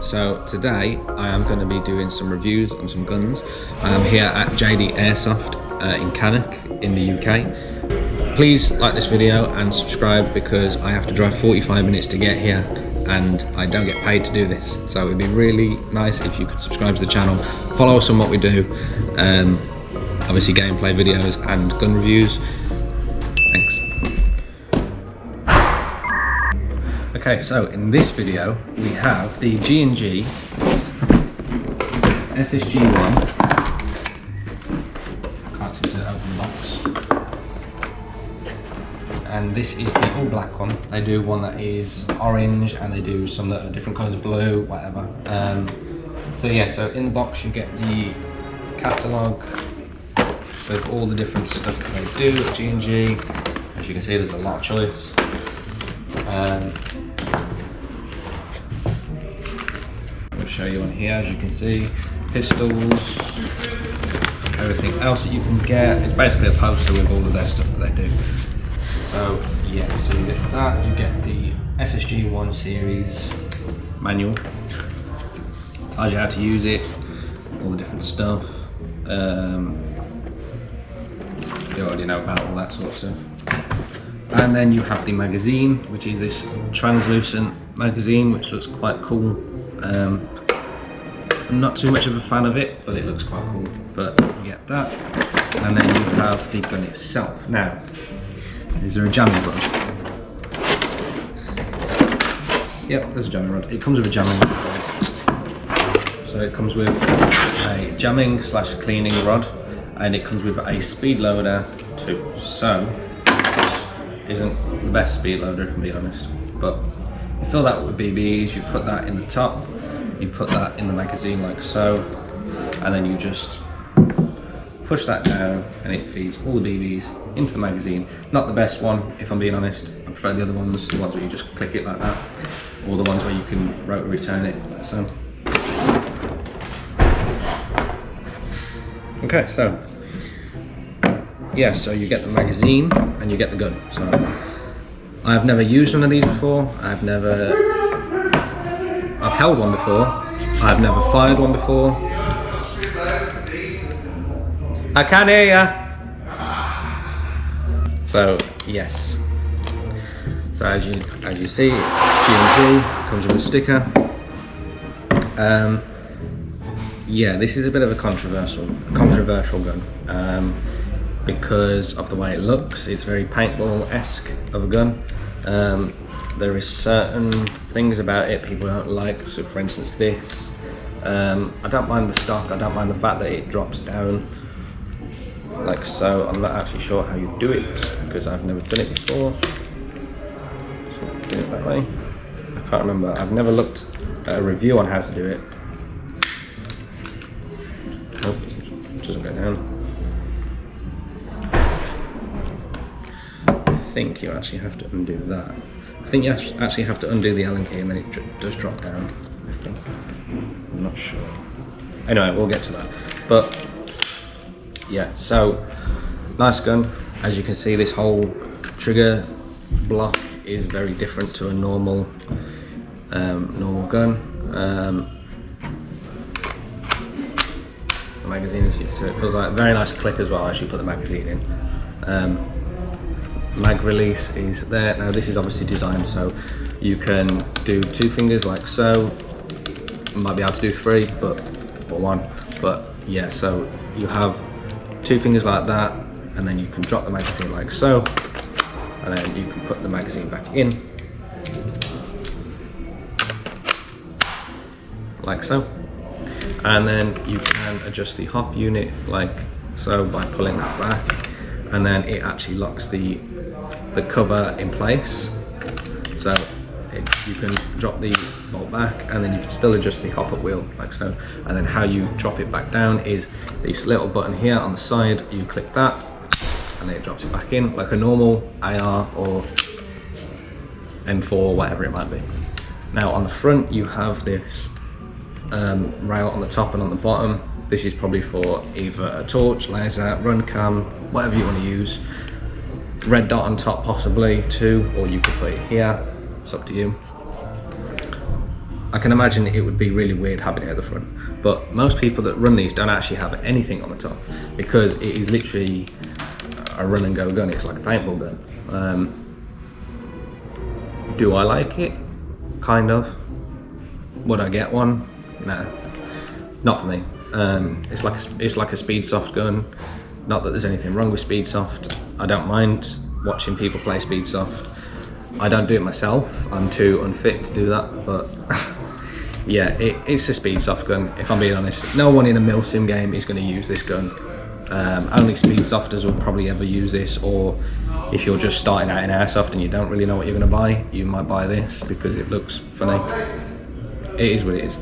So today I am going to be doing some reviews on some guns. I am here at Based Airsoft in Cannock in the UK. Please like this video and subscribe because I have to drive 45 minutes to get here and I don't get paid to do this. So it'd be really nice if you could subscribe to the channel, follow us on what we do, obviously gameplay videos and gun reviews. Thanks. Okay, so in this video we have the G&G SSG-1. Can't seem to open the box. And this is the all black one. They do one that is orange and they do some that are different colours, blue, whatever. So yeah, so in the box you get the catalogue with all the different stuff that they do at G&G. As you can see, there's a lot of choice. I'll show you on here, as you can see, pistols, everything else that you can get. It's basically a poster with all of their stuff that they do. So yeah, so you get that, you get the SSG-1 series manual. Tells you how to use it, all the different stuff. You already know about all that sort of stuff. And then you have the magazine, which is this translucent magazine, which looks quite cool. I'm not too much of a fan of it, but it looks quite cool. But you get that, and then you have the gun itself. Now, is there a jamming rod? Yep, there's a jamming rod. It comes with a jamming rod. So it comes with a jamming / cleaning rod, and it comes with a speed loader too. So this isn't the best speed loader, if I'm being honest, but you fill that with BBs, you put that in the top, you put that in the magazine like so, and then you just push that down and it feeds all the BBs into the magazine. Not the best one, if I'm being honest. I prefer the other ones, the ones where you just click it like that, or the ones where you can rotary return it like so. Okay, so yeah, so you get the magazine and you get the gun. So I've never used one of these before. I've held one before. I've never fired one before. I can't hear ya. So yes. So as you see, G&G comes with a sticker. Yeah, this is a bit of a controversial gun because of the way it looks. It's very paintball-esque of a gun. There is certain things about it people don't like. So for instance this, I don't mind the stock, I don't mind the fact that it drops down like so. I'm not actually sure how you do it because I've never done it before. So do it that way. I can't remember, I've never looked at a review on how to do it. Nope, it doesn't go down. I think you actually have to undo that. I think you actually have to undo the Allen key and then it does drop down, I think. I'm not sure. Anyway, we'll get to that. But yeah, so nice gun. As you can see, this whole trigger block is very different to a normal gun. The magazine is here, so it feels like a very nice click as well as you put the magazine in. Mag release is there. Now this is obviously designed so you can do 2 fingers like so. You might be able to do 3, or 1. But yeah, so you have 2 fingers like that, and then you can drop the magazine like so, and then you can put the magazine back in like so, and then you can adjust the hop unit like so by pulling that back, and then it actually locks the cover in place. So you can drop the bolt back, and then you can still adjust the hop up wheel like so. And then how you drop it back down is this little button here on the side. You click that, and then it drops it back in like a normal AR or M4, whatever it might be. Now on the front you have this rail on the top and on the bottom. This is probably for either a torch, laser, run cam, whatever you want to use. Red dot on top possibly too, or you could put it here, it's up to you. I can imagine it would be really weird having it at the front, but most people that run these don't actually have anything on the top, because it is literally a run and go gun. It's like a paintball gun. Do I like it? Kind of. Would I get one? No, not for me. It's like a Speedsoft gun. Not that there's anything wrong with Speedsoft. I don't mind watching people play Speedsoft. I don't do it myself. I'm too unfit to do that. But yeah, it's a Speedsoft gun. If I'm being honest, no one in a milsim game is going to use this gun. Only Speedsofters will probably ever use this, or if you're just starting out in airsoft and you don't really know what you're going to buy, you might buy this because it looks funny. It is what it is.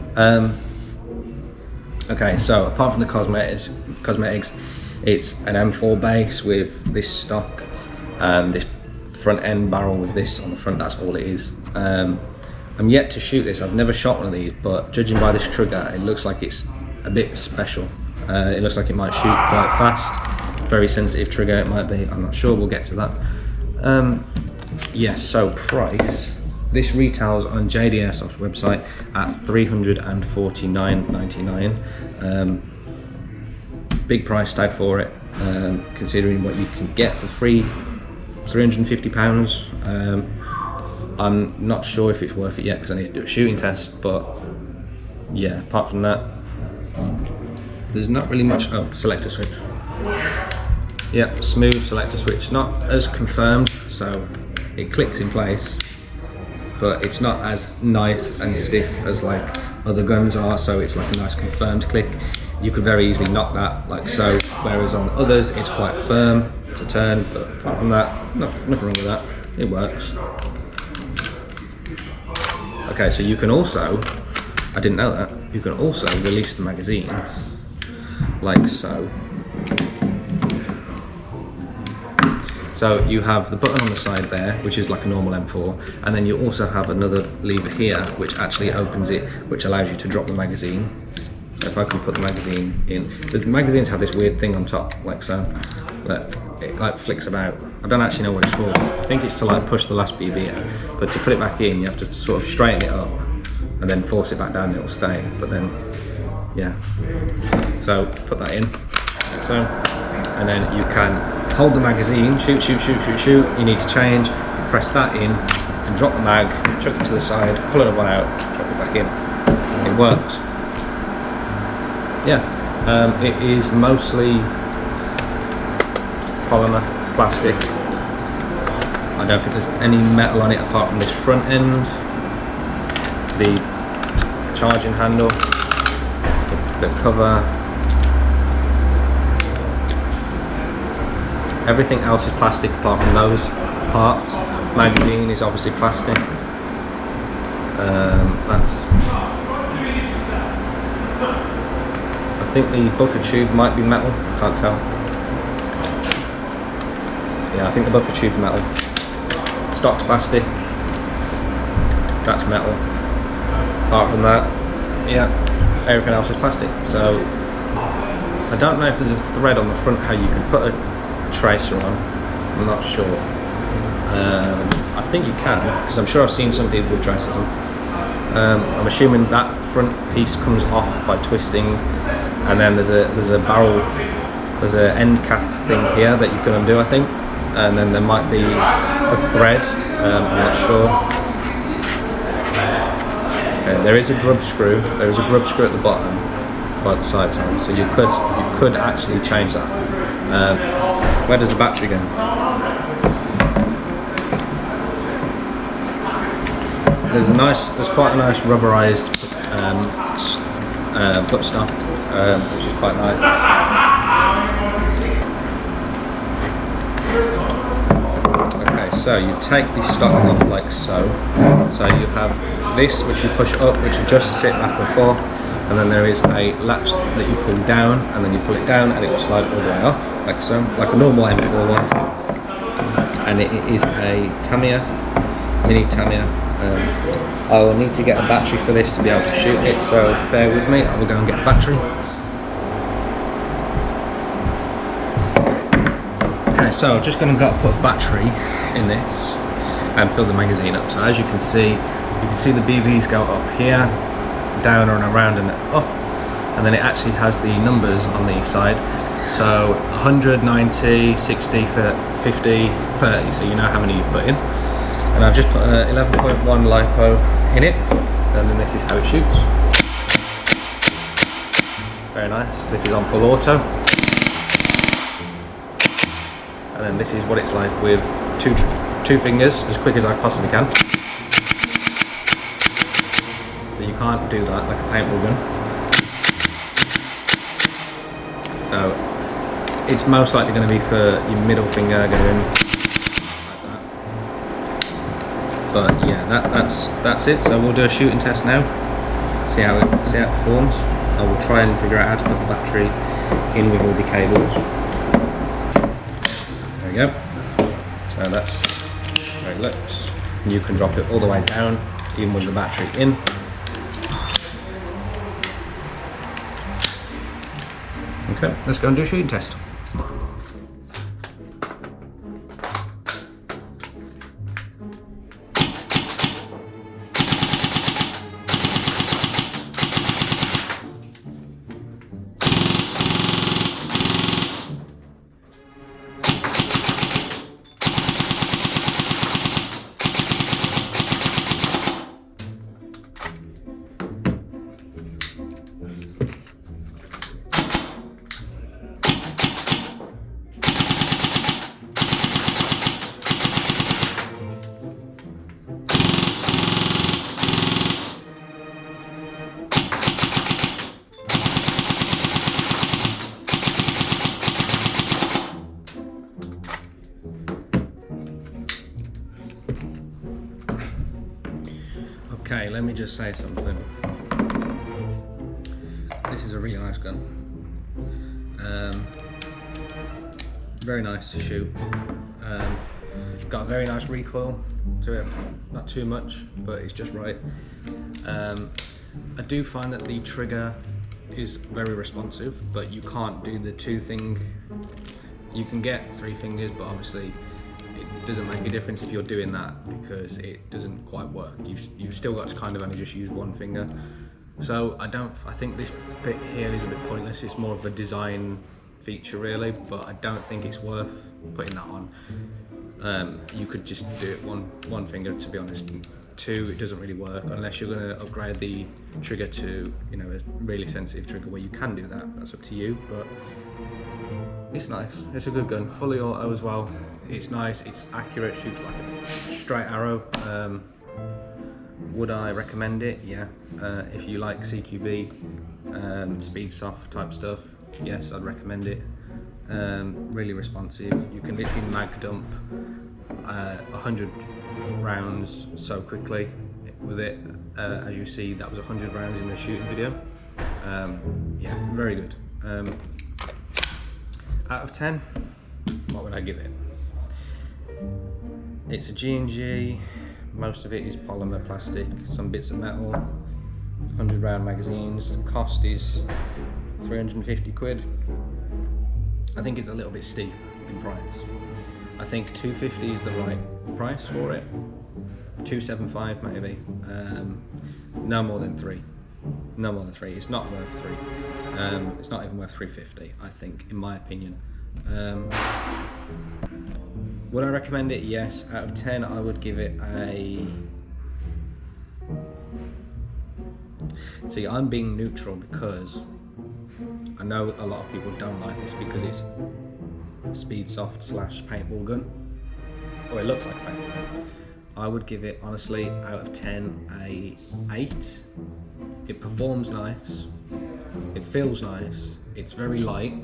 Okay, so apart from the cosmetics, it's an M4 base with this stock, this front end barrel with this on the front. That's all it is. I'm yet to shoot this. I've never shot one of these, but judging by this trigger, it looks like it's a bit special. It looks like it might shoot quite fast. Very sensitive trigger it might be. I'm not sure. We'll get to that. Yes. So price. This retails on JD Airsoft's website at $349.99. Big price tag for it, considering what you can get for free. £350. I'm not sure if it's worth it yet because I need to do a shooting test, but yeah, apart from that, there's not really much. Oh, selector switch. Yeah, smooth selector switch, not as confirmed, so it clicks in place, but it's not as nice and stiff as like other guns are, so it's like a nice confirmed click. You could very easily knock that like so, whereas on others it's quite firm to turn, but apart from that, nothing wrong with that. It works. Okay, so you can also, I didn't know that, you can also release the magazine like so. So you have the button on the side there, which is like a normal M4, and then you also have another lever here which actually opens it, which allows you to drop the magazine. So if I can put the magazine in, the magazines have this weird thing on top, like so, that it like flicks about. I don't actually know what it's for. I think it's to like push the last BB out, but to put it back in, you have to sort of straighten it up and then force it back down and it'll stay, but then, yeah. So put that in, like so, and then you can hold the magazine, shoot, shoot, shoot, shoot, shoot. You need to change, press that in, and drop the mag, chuck it to the side, pull another one out, drop it back in. It works. Yeah, it is mostly polymer, plastic. I don't think there's any metal on it apart from this front end, the charging handle, the cover. Everything else is plastic apart from those parts. Magazine is obviously plastic. I think the buffer tube might be metal, can't tell. Yeah, I think the buffer tube's metal. Stock's plastic. That's metal. Apart from that, yeah, everything else is plastic. So I don't know if there's a thread on the front how you can put a tracer on. I'm not sure. I think you can, because I'm sure I've seen some people with tracers on. I'm assuming that front piece comes off by twisting, and then there's a barrel, there's an end cap thing here that you can undo, I think, and then there might be a thread. I'm not sure. Okay, there is a grub screw. There is a grub screw at the bottom by the side time, so you could actually change that. Where does the battery go? There's quite a nice rubberized buttstock, which is quite nice. Okay, so you take the stock off like so. So you have this, which you push up, which adjusts it back and forth, and then there is a latch that you pull down, and then you pull it down, and it will slide all the way off, like so, like a normal M4 one. And it is a Tamiya, mini Tamiya. I will need to get a battery for this to be able to shoot it, so bear with me, I will go and get a battery. Okay, so I'm just going to put a battery in this and fill the magazine up. So as you can see, You can see the BBs go up here, down and around and up, and then it actually has the numbers on the side. So 100, 90, 60, 50, 30, so you know how many you've put in. And I've just put a 11.1 LiPo in it, and then this is how it shoots. Very nice. This is on full auto. And then this is what it's like with two fingers, as quick as I possibly can. So you can't do that like a paintball gun. So it's most likely going to be for your middle finger going like that. But yeah, that's it. So we'll do a shooting test now. See how it performs. I will try and figure out how to put the battery in with all the cables. There we go. So that's how it looks. And you can drop it all the way down, even with the battery in. Okay, let's go and do a shooting test. Okay, let me just say something. This is a really nice gun. Very nice to shoot. Got a very nice recoil to it. Not too much, but it's just right. I do find that the trigger is very responsive, but you can't do the two thing. You can get 3 fingers, but obviously it doesn't make a difference if you're doing that because it doesn't quite work. You've still got to kind of only just use 1 finger. So I think this bit here is a bit pointless. It's more of a design feature really, but I don't think it's worth putting that on. You could just do it one finger, to be honest. 2, it doesn't really work unless you're going to upgrade the trigger to, you know, a really sensitive trigger where you can do that. That's up to you, but it's nice. It's a good gun, fully auto as well. It's nice, it's accurate, shoots like a straight arrow. Would I recommend it? Yeah. If you like CQB, speed soft type stuff, yes, I'd recommend it. Really responsive. You can literally mag dump 100 rounds so quickly with it. As you see, that was 100 rounds in the shooting video. Yeah, very good. Out of 10, what would I give it? It's a G&G, most of it is polymer plastic, some bits of metal, 100 round magazines. The cost is 350 quid. I think it's a little bit steep in price. I think 250 is the right price for it. 275 maybe. No more than 3. No more than 3. It's not worth 3. It's not even worth 350, I think, in my opinion. Would I recommend it? Yes. Out of 10, I would give it a... See, I'm being neutral because I know a lot of people don't like this because it's speed soft / paintball gun, or it looks like a paintball gun. I would give it, honestly, out of 10, a 8. It performs nice, it feels nice, it's very light.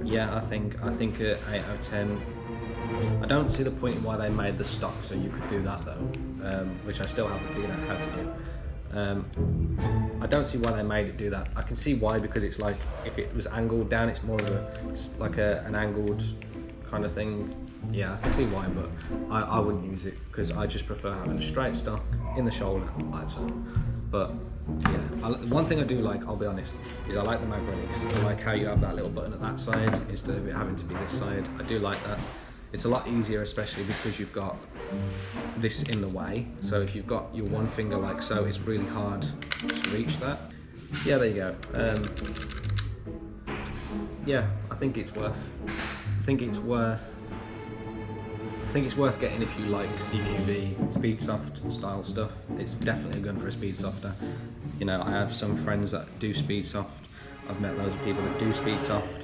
Yeah, I think an 8 out of 10. I don't see the point why they made the stock so you could do that though, which I still haven't figured out how to do. I don't see why they made it do that. I can see why, because it's like, if it was angled down, it's more of an angled kind of thing. Yeah, I can see why, but I wouldn't use it because I just prefer having a straight stock in the shoulder like so. But yeah, one thing I do like, I'll be honest, is I like the mag release. I like how you have that little button at that side instead of it having to be this side. I do like that. It's a lot easier, especially because you've got this in the way. So if you've got your one finger like so, it's really hard to reach that. Yeah, there you go. Yeah, I think it's worth getting if you like CQB, Speedsoft style stuff. It's definitely a gun for a Speedsofter. You know, I have some friends that do Speedsoft. I've met loads of people that do Speedsoft,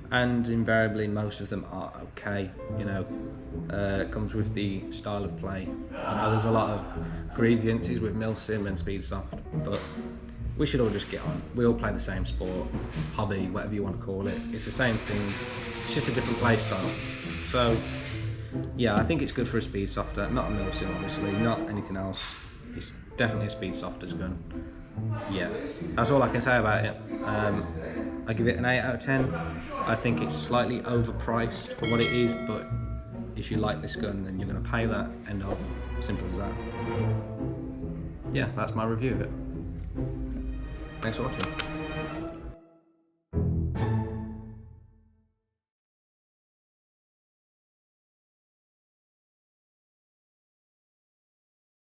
and invariably most of them are okay. You know, it comes with the style of play. I know there's a lot of grievances with Milsim and Speedsoft, but we should all just get on. We all play the same sport, hobby, whatever you want to call it. It's the same thing, it's just a different play style. So yeah, I think it's good for a Speedsofter, not a Milsim obviously, not anything else. It's definitely a Speedsofter's gun. Yeah, that's all I can say about it. I give it an 8 out of 10. I think it's slightly overpriced for what it is, but if you like this gun, then you're going to pay that. End of. Simple as that. Yeah, that's my review of it. Thanks for watching.